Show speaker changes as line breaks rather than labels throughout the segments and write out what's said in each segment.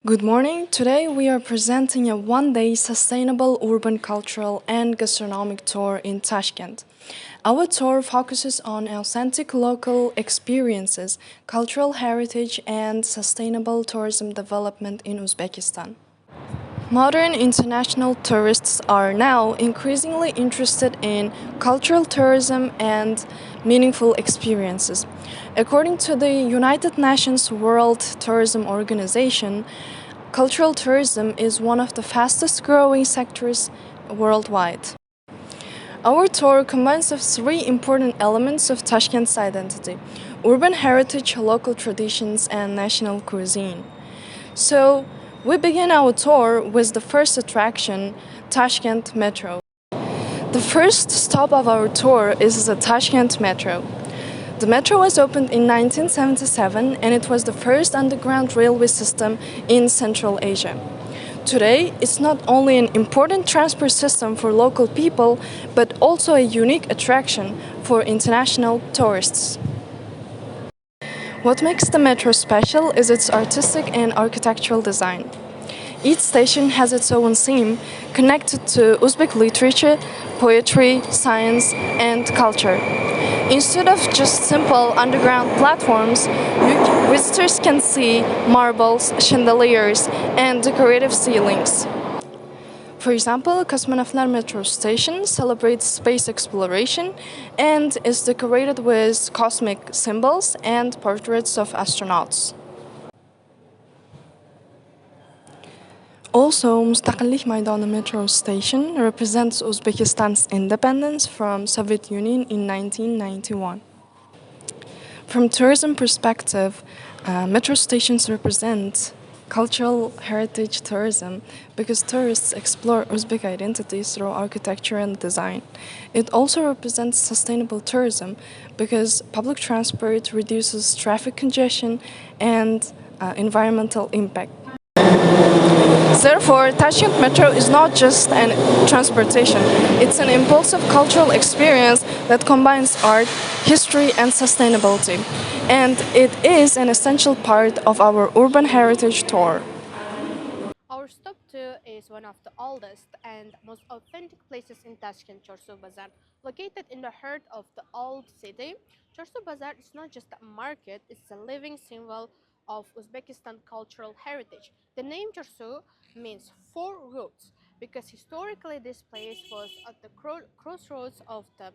Good morning. Today we are presenting a one-day sustainable urban cultural and gastronomic tour in Tashkent. Our tour focuses on authentic local experiences, cultural heritage, and sustainable tourism development in Uzbekistan. Modern international tourists are now increasingly interested in cultural tourism and meaningful experiences. According to the United Nations World Tourism Organization, cultural tourism is one of the fastest growing sectors worldwide. Our tour combines of three important elements of Tashkent's identity: urban heritage, local traditions, and national cuisine. So, we begin our tour with the first attraction, Tashkent Metro. The first stop of our tour is the Tashkent Metro. The metro was opened in 1977 and it was the first underground railway system in Central Asia. Today, it's not only an important transport system for local people, but also a unique attraction for international tourists. What makes the metro special is its artistic and architectural design. Each station has its own theme connected to Uzbek literature, poetry, science, and culture. Instead of just simple underground platforms, visitors can see marbles, chandeliers, and decorative ceilings. For example, Kosmonavtlar metro station celebrates space exploration and is decorated with cosmic symbols and portraits of astronauts. Also, Mustaqillik Maydani metro station represents Uzbekistan's independence from Soviet Union in 1991. From tourism perspective, metro stations represent cultural heritage tourism because tourists explore Uzbek identities through architecture and design. It also represents sustainable tourism because public transport reduces traffic congestion and environmental impact. Therefore, Tashkent Metro is not just an transportation, it's an impulsive cultural experience that combines art, history, and sustainability. And it is an essential part of our urban heritage tour.
Our stop too is one of the oldest and most authentic places in Tashkent, Chorsu Bazar. Located in the heart of the old city, Chorsu Bazar is not just a market, it's a living symbol of Uzbekistan cultural heritage. The name Chorsu means four roads because historically this place was at the crossroads of the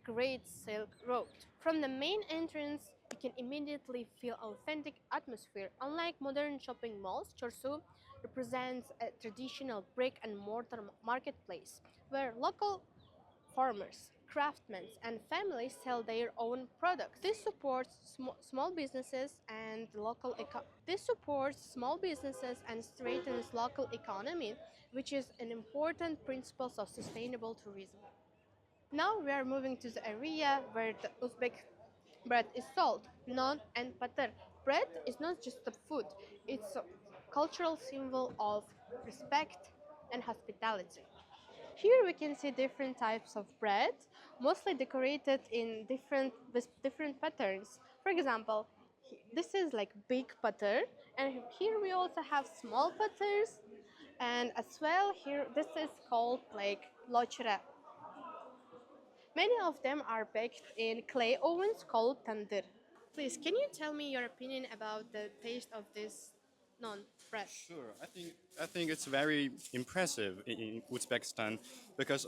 Great Silk Road. From the main entrance, you can immediately feel authentic atmosphere. Unlike modern shopping malls, Chorsu represents a traditional brick and mortar marketplace where local farmers, craftsmen, and families sell their own products. This supports small businesses and strengthens local economy, which is an important principle of sustainable tourism. Now we are moving to the area where the Uzbek bread is sold, naan and patar. Bread is not just a food, it's a cultural symbol of respect and hospitality. Here we can see different types of bread, mostly decorated in with different patterns. For example, this is like big pattern, and here we also have small patterns, and as well here this is called like lochra. Many of them are baked in clay ovens called tandır. Please, can you tell me your opinion about the taste of this non bread?
Sure, I think it's very impressive in Uzbekistan because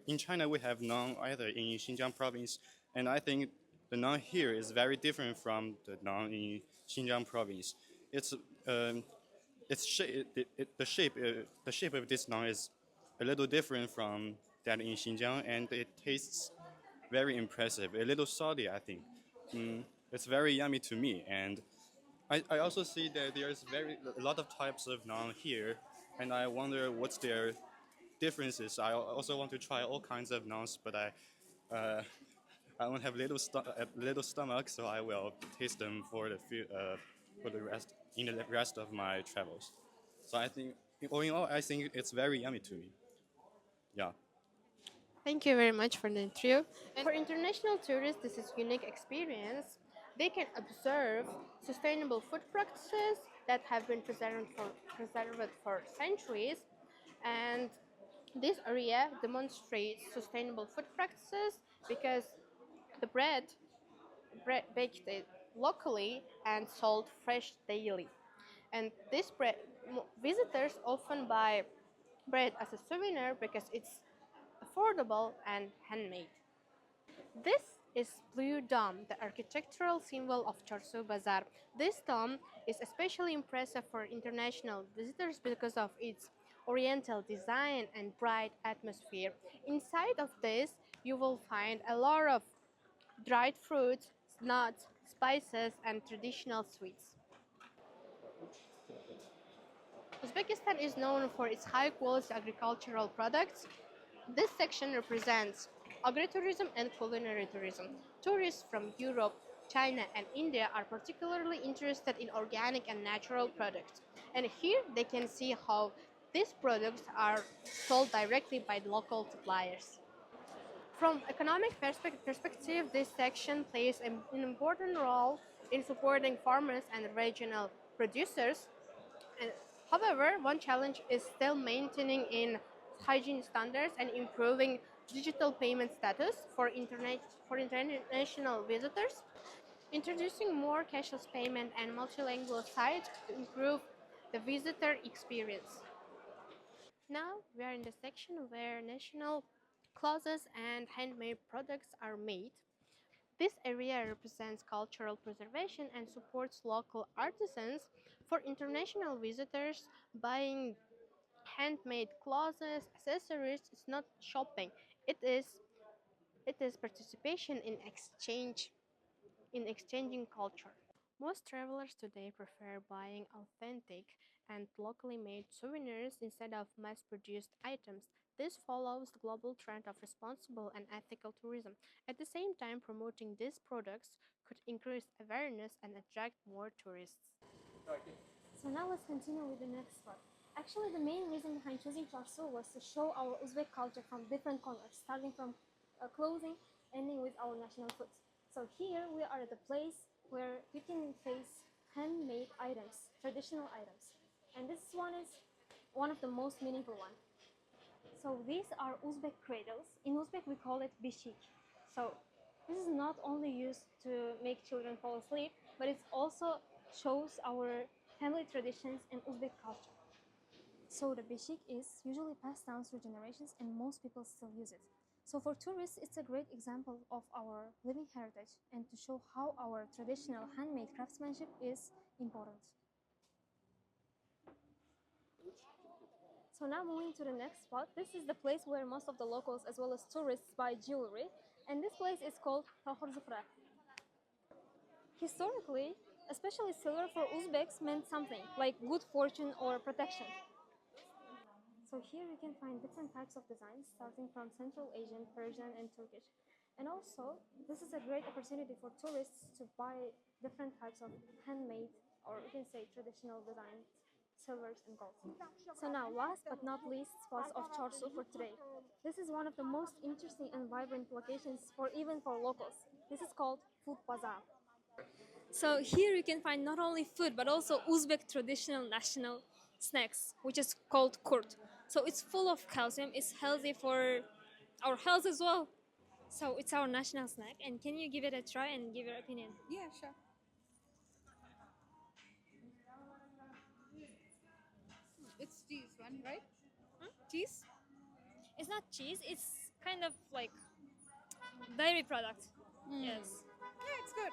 in China we have naan either in Xinjiang province, and I think the naan here is very different from the naan in Xinjiang province. It's um, its shape, the shape of this naan is a little different from that in Xinjiang, and it tastes very impressive. A little salty, I think. It's very yummy to me, and I also see that there's a lot of types of naan here, and I wonder what's their differences. I also want to try all kinds of naans, but uh, I don't have a little stomach, so I will taste them for the rest in the rest of my travels. So I think, all in all, I think it's very yummy to me. Yeah.
Thank you very much for the interview. And for international tourists, this is unique experience. They can observe sustainable food practices, that have been preserved for centuries. And this area demonstrates sustainable food practices because the bread baked it locally and sold fresh daily. And this bread, visitors often buy bread as a souvenir because it's affordable and handmade. This is Blue Dome, the architectural symbol of Chorsu Bazaar. This dome is especially impressive for international visitors because of its oriental design and bright atmosphere. Inside of this, you will find a lot of dried fruits, nuts, spices, and traditional sweets. Uzbekistan is known for its high quality agricultural products. This section represents agritourism and culinary tourism. Tourists from Europe, China, and India are particularly interested in organic and natural products. And here they can see how these products are sold directly by local suppliers. From economic perspective, this section plays an important role in supporting farmers and regional producers. And, however, one challenge is still maintaining in hygiene standards and improving digital payment status for international visitors. Introducing more cashless payment and multilingual sites to improve the visitor experience. Now we are in the section where national clothes and handmade products are made. This area represents cultural preservation and supports local artisans. For international visitors, buying handmade clothes, accessories is not shopping. It is it is participation in exchanging culture. Most travelers today prefer buying authentic and locally made souvenirs instead of mass produced items. This follows the global trend of responsible and ethical tourism. At the same time, promoting these products could increase awareness and attract more tourists.
So now let's continue with the next part. Actually, the main reason behind choosing Charsu was to show our Uzbek culture from different corners, starting from clothing, ending with our national foods. So here we are at the place where we can face handmade items, traditional items, and this one is one of the most meaningful one. So these are Uzbek cradles. In Uzbek we call it bishik. So this is not only used to make children fall asleep, but it also shows our family traditions and Uzbek culture. So the bishik is usually passed down through generations and most people still use it. So for tourists, it's a great example of our living heritage and to show how our traditional handmade craftsmanship is important. So now moving to the next spot, this is the place where most of the locals as well as tourists buy jewelry, and this place is called Tahor Zufra. Historically, especially silver for Uzbeks meant something like good fortune or protection. So here you can find different types of designs starting from Central Asian, Persian and Turkish. And also, this is a great opportunity for tourists to buy different types of handmade or you can say traditional designs, silvers and golds. So now, last but not least, spots of Chorsu for today. This is one of the most interesting and vibrant locations for even for locals. This is called Food Bazaar. So here you can find not only food but also Uzbek traditional national snacks, which is called kurt. So it's full of calcium, it's healthy for our health as well. So it's our national snack, and can you give it a try and give your opinion?
Yeah, sure. It's cheese one, right? Cheese?
It's not cheese, it's kind of like dairy product. Yes.
Yeah, it's good.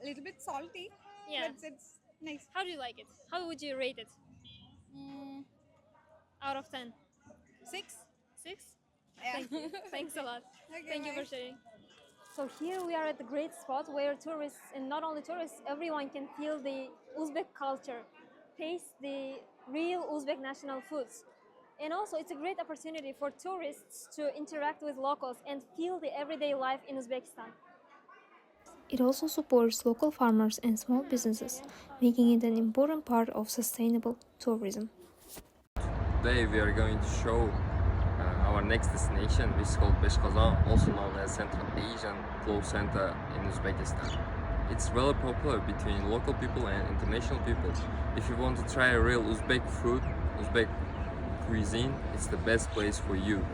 A little bit salty,
Yeah.
but it's nice.
How do you like it? How would you rate it
Mm,
out of 10?
6?
6?
Yeah.
Thank you. Thanks a lot.
Okay,
Thank you
bye.
for sharing. So here we are at the great spot where tourists, and not only tourists, everyone can feel the Uzbek culture, taste the real Uzbek national foods. And also it's a great opportunity for tourists to interact with locals and feel the everyday life in Uzbekistan.
It also supports local farmers and small businesses, making it an important part of sustainable tourism.
Today we are going to show our next destination, which is called Beshkazan, also known as Central Asian Cloth Center in Uzbekistan. it's really popular between local people and international people. If you want to try a real Uzbek food, Uzbek cuisine, it's the best place for you.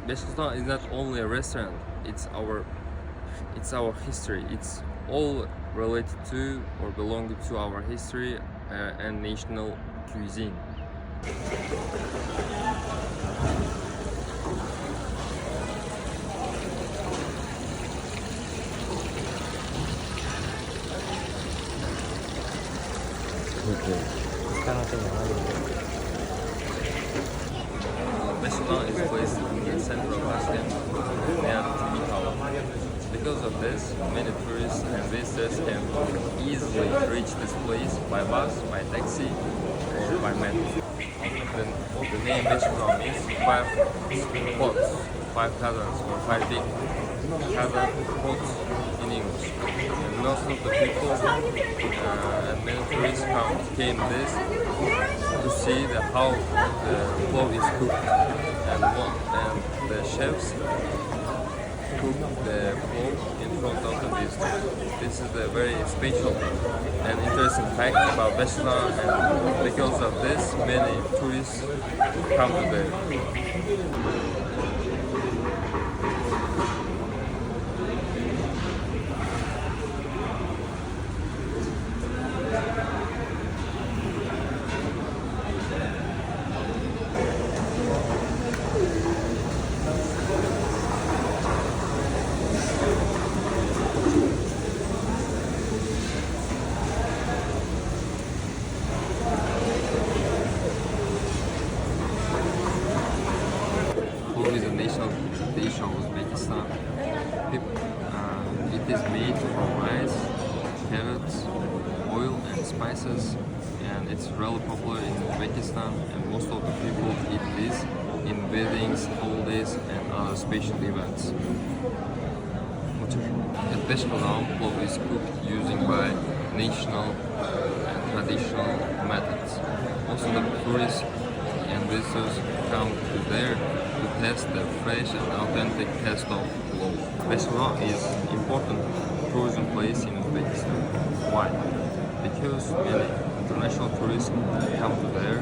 Beshkistan is not only a restaurant, it's our history. It's all related to or belonging to our history and national cuisine. Restaurant is placed in the center of Tashkent near TV Tower. Because of this, many tourists and visitors can easily reach this place by bus, by taxi, or by metro. The name restaurant means five pots, five kazans, or five big kazan pots in English. And most of the people and many tourists came this to see how the plov is cooked, and the chefs cook the plov in front of the visitors. This is a very special and interesting fact about Beshkistan, and because of this, many tourists come to there. Plov is a national dish of Uzbekistan. It is made from rice, carrots, oil and spices, and it's really popular in Uzbekistan, and most of the people eat this in weddings, holidays and other special events. At Beshkistan, plov is cooked using by national and traditional methods. Also the tourists and visitors come to there to test the fresh and authentic taste of plov. Beshkistan is important tourism place in Uzbekistan. Why? Because many international tourists come to there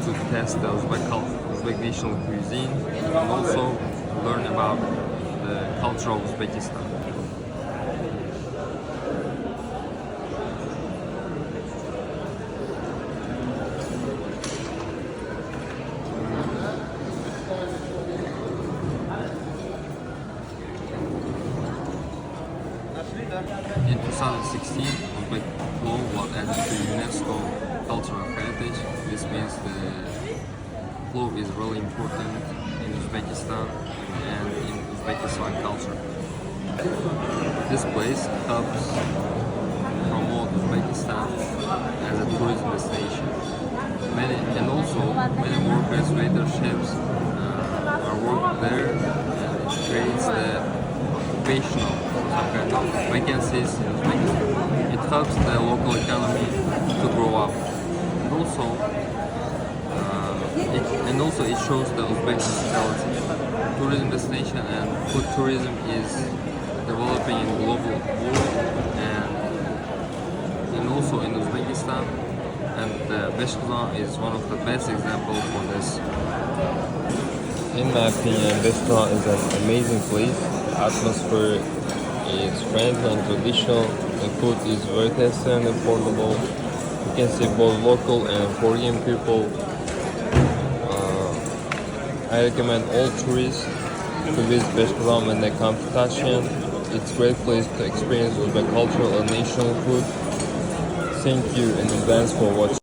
to test the Uzbek culture, Uzbek national cuisine, and also learn about the culture of Uzbekistan. In 2016, Uzbek plov was added to UNESCO Cultural Heritage. This means the plov is really important in Uzbekistan and in Uzbekistan culture. This place helps promote Uzbekistan as a tourism destination. Many workers, waiter, chefs are working there, and it creates the occupational some kind of vacancies in Uzbekistan. It helps the local economy to grow up. And also it shows the Uzbek hospitality. Tourism destination and food tourism is developing in global world and also in Uzbekistan. And Beshkistan is one of the best examples for this.
In my opinion, Beshkistan is an amazing place. The atmosphere is friendly and traditional. The food is very tasty and affordable. You can see both local and foreign people. I recommend all tourists to visit Beshkistan when they come to Tashkent. It's a great place to experience Uzbek culture and national food. Thank you in advance for watching.